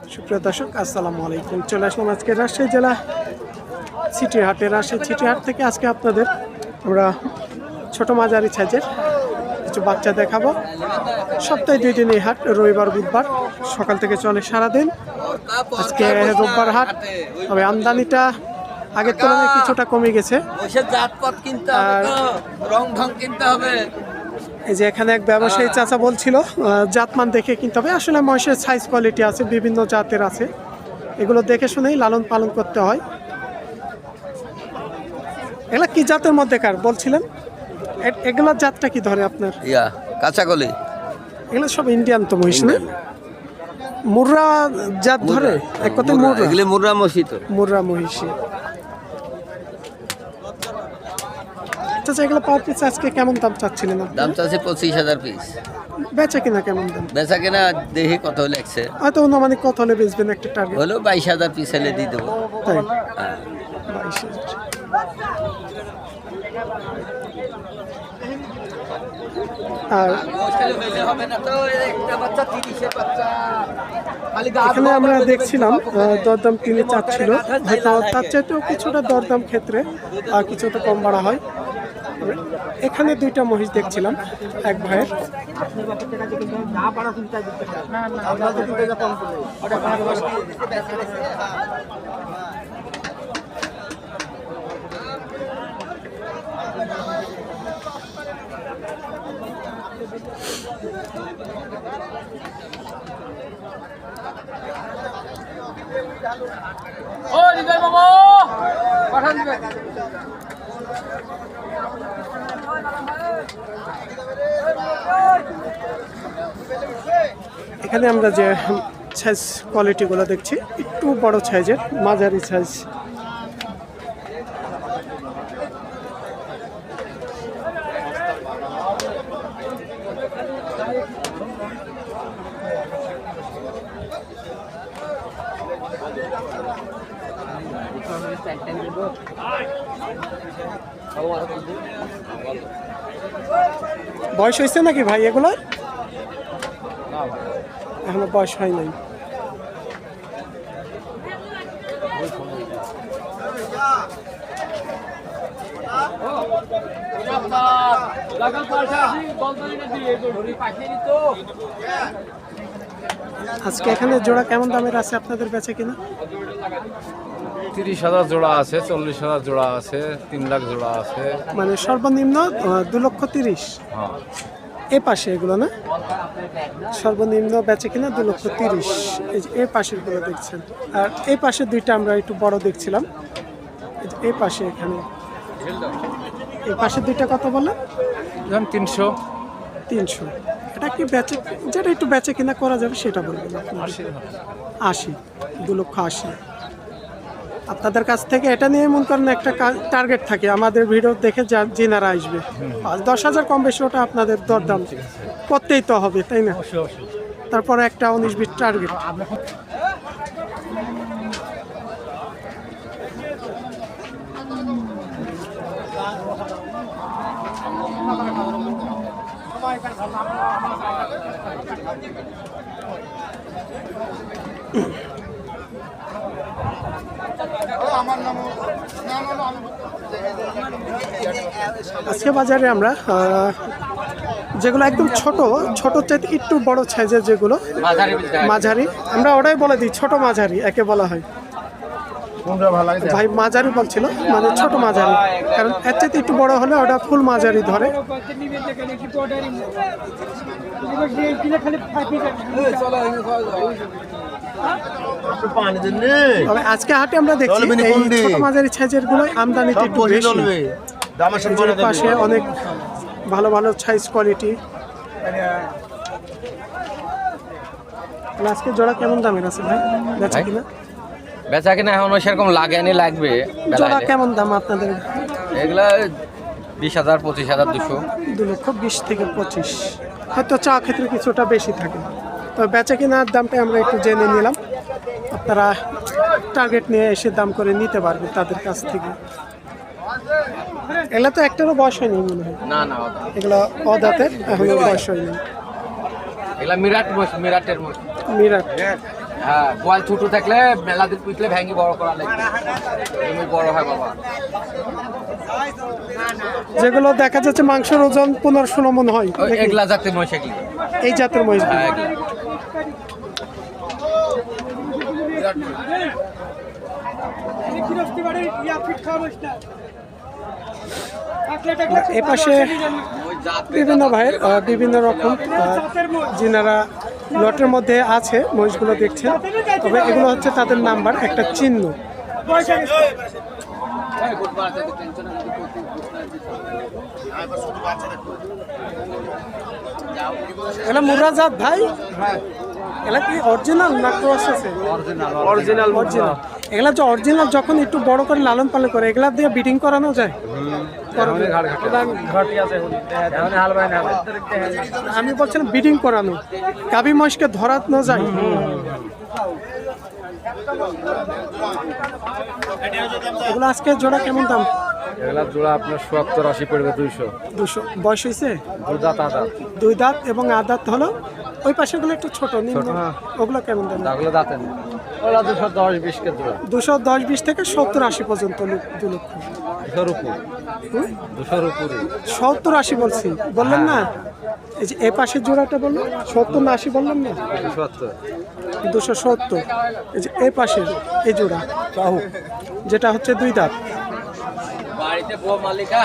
সুপ্রিয় দর্শক আসসালামু আলাইকুম। চলে আসলাম আজকে রাজশাহী জেলা সিটি হাটে। রাজশাহী সিটি হাট থেকে আজকে আপনাদের আমরা ছোট মাঝারি সাইজের কিছু বাচ্চা দেখাবো। সপ্তাহে 2 দিন এই হাট, রবিবার বুধবার সকাল থেকে চলে সারাদিন। আজকে রোববার হাট, তবে আমদানিটা আগের তুলনায় কিছুটা কমে গেছে। এই যে এখানে এক ব্যবসায়ী চাচা বলছিল জাতমান দেখে কিনতে হবে। আসলে মহিষের সাইজ কোয়ালিটি আছে, বিভিন্ন জাতের আছে, এগুলো দেখে শুনেই লালন পালন করতে হয়। এগুলা কি জাতের মধ্যেকার বলছিলেন? এগুলোর জাতটা কি ধরে আপনার? কাঁচাকলি। এগুলো সব ইন্ডিয়ান তো মহিষ না? মুর্রা জাত ধরে এক কথা? মুর্রা মহিষী তো। মুর্রা মহিষী। আচ্ছা, এগুলো পার পিস আজকে কেমন দাম চাচ্ছিলেন? দাম চাচ্ছে 25,000 পিস। বেচা কিনা কেমন দাম? বেচা কিনা দেখি কত লাগছে, হয়তো অনুমানিক কত হলে বেচবেন একটা টার্গেট? হলো 22,000 পিস হলে দিয়ে দেবো। তাই? 22,000। আর এখানে আমরা দেখছিলাম দরদাম তিনি চাচ্ছিল, হয়তো তার চাইতেও কিছুটা দরদাম ক্ষেত্রে আর কিছুটা কম বাড়া হয়। এখানে 2টা মহিষ দেখছিলাম এক ভাইয়ের। এখানে আমরা যে সাইজ কোয়ালিটিগুলো দেখছি, একটু বড় সাইজের, মাঝারি সাইজ। বয়স হয়েছে নাকি ভাই এগুলোর? এখনো বয়স হয় নাই। আজকে এখানে জোড়া কেমন দামের আছে আপনাদের বেচে কিনা? 30,000 জোড়া আছে, 40,000 জোড়া আছে, 3 লাখ জোড়া আছে। মানে সর্বনিম্ন 2,30,000। হ্যাঁ, এ পাশে এগুলো না, সর্বনিম্ন বেচে কিনা 2,30,000। এই যে এই পাশের গুলো দেখছেন, আর এই পাশে 2টা আমরা একটু বড় দেখছিলাম। এই পাশে, এখানে এই পাশে 2টা কত বললেন? 300। এটা কি বেচে, যেটা একটু বেচে কিনা করা যাবে সেটা বলবেন। 80, 2,80,000। আপনাদের কাছ থেকে এটা নিয়ে মনে করেন একটা টার্গেট থাকে, আমাদের ভিডিও দেখে যিনারা আসবে 10,000 কম বেশি, ওটা আপনাদের দরদাম করতেই তো হবে, তাই না? তারপরে একটা 19-20 টার্গেট। আজকে বাজারে আমরা যেগুলো একদম ছোট চাইতে একটু বড় সাইজের, যেগুলো মাঝারি, আমরা ওটাই বলে দিই ছোট মাঝারি একে বলা হয়। ভাই মাঝারি বলছিল, মানে ছোট মাঝারি, কারণ এর চাইতে একটু বড় হলে ওটা ফুল মাঝারি ধরে। তবে আজকে হাটে আমরা দেখছি এই ছোট মাঝারি সাইজের গুলো আমদানিতে একটু বেশি। পাশে অনেক ভালো ভালো সাইজ কোয়ালিটি। আজকে জোড়া কেমন দামের আছে ভাই, বেচা কিনা? বেচা কিনা এখন সেরকম লাগেনি, লাগবে। জোড়া কেমন দাম আপনাদের? এগুলা 20,000, 25,000, 200। 2,20,000 থেকে 25,000। হয়তো চা ক্ষেত্রে কিছুটা বেশি থাকে। তো বেচা কেনার দামটা আমরা একটু জেনে নিলাম, আপনারা টার্গেট নিয়ে এসে দাম করে নিতে পারবেন তাদের কাছ থেকে। এগুলো তো একটারও বয়স হয়নি মনে হয়। না না, এগুলো অদাঁতের, এখনো বয়স হয়নি। এগুলা মিরাটের মিরাট। হ্যাঁ বল ছোট থাকলে মেলা দিন পিটলে ভেঙে বড় করা লাগবে তুমি বড় হয় বাবা যেগুলো দেখা যাচ্ছে মাংসের ওজন 15-16 মন হয় ওই এগুলা জাতের মহিষ এগুলো এই জাতের মহিষ। হ্যাঁ এগুলা এ পাশে বিভিন্ন ভাইয়ের বিভিন্ন রকম যিনারা লটের মধ্যে আছে মহিষগুলো দেখছেন, তবে এগুলো হচ্ছে তাদের নাম্বার, একটা চিহ্ন। এটা মুরা জাত ভাই, এগুলা কি অরিজিনাল না ক্রস আছে? অরিজিনাল। এগুলা যে অরিজিনাল যখন একটু বড় করে লালন পালন করে এগুলা দিয়ে বিডিং করানো যায়। আমি বলছিলাম বিডিং করানো, গাভী মহিষকে ধরানো যায়। এগুলো আজকে জোড়া কেমন দাম? এগুলা জোড়া আপনার 70-80 পড়বে 200। বয়স হয়েছে 2 দাঁত আদাত। 2 দাঁত এবং আদাত হলো। ওই পাশেগুলো একটু ছোট নিম্ন, ওগুলো কেমন দাম? ওগুলো দাঁতে নেই, ওগুলা 210-20 কে জোড়া। 210-20 থেকে 70-80 পর্যন্ত 2 লক্ষ। 200 উপরে, 200 উপরে 70-80 বলছি, বললেন না? এই যে এই পাশের জোড়াটা বললো 70 না 80 বললাম না? 270। এই যে এই পাশের এই জোড়া বাহু যেটা হচ্ছে 2 দাঁত,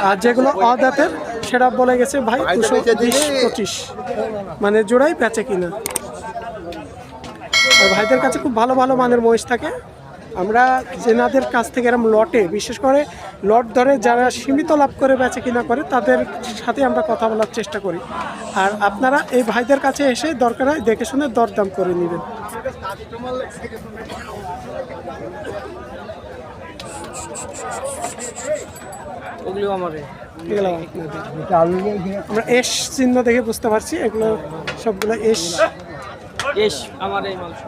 আর যেগুলো অদাঁতের সেটা বলে গেছে ভাই 220-25, মানে জোড়াই বেচে কিনা। আর ভাইদের কাছে খুব ভালো ভালো মানের মহিষ থাকে। আমরা যেনাদের কাছ থেকে এরকম লটে, বিশেষ করে লট ধরে যারা সীমিত লাভ করে বেচে কিনা করে তাদের সাথে আমরা কথা বলার চেষ্টা করি। আর আপনারা এই ভাইদের কাছে এসে দরকার হয় দেখে শুনে দরদাম করে নেবেন। আমরা এস চিহ্ন দেখে বুঝতে পারছি এগুলো সবগুলো এস। আমার এই মাংস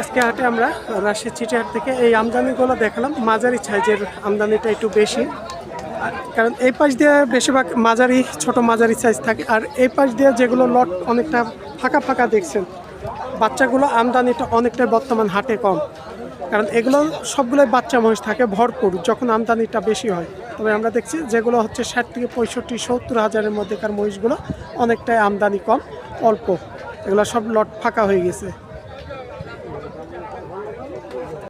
আজকে হাটে আমরা রাজশাহী চিটিহাট থেকে এই আমদানিগুলো দেখালাম। মাঝারি সাইজের আমদানিটা একটু বেশি, কারণ এই পাশ দিয়ে বেশিরভাগ মাঝারি ছোট মাঝারি সাইজ থাকে। আর এই পাশ দিয়ে যেগুলো লট অনেকটা ফাঁকা ফাঁকা দেখছেন, বাচ্চাগুলো আমদানিটা অনেকটাই বর্তমান হাটে কম, কারণ এগুলো সবগুলোই বাচ্চা মহিষ থাকে ভরপুর যখন আমদানিটা বেশি হয়। তবে আমরা দেখছি যেগুলো হচ্ছে 60 থেকে 65-70 হাজারের মধ্যেকার মহিষগুলো অনেকটাই আমদানি কম, অল্প, এগুলো সব লট ফাঁকা হয়ে গেছে।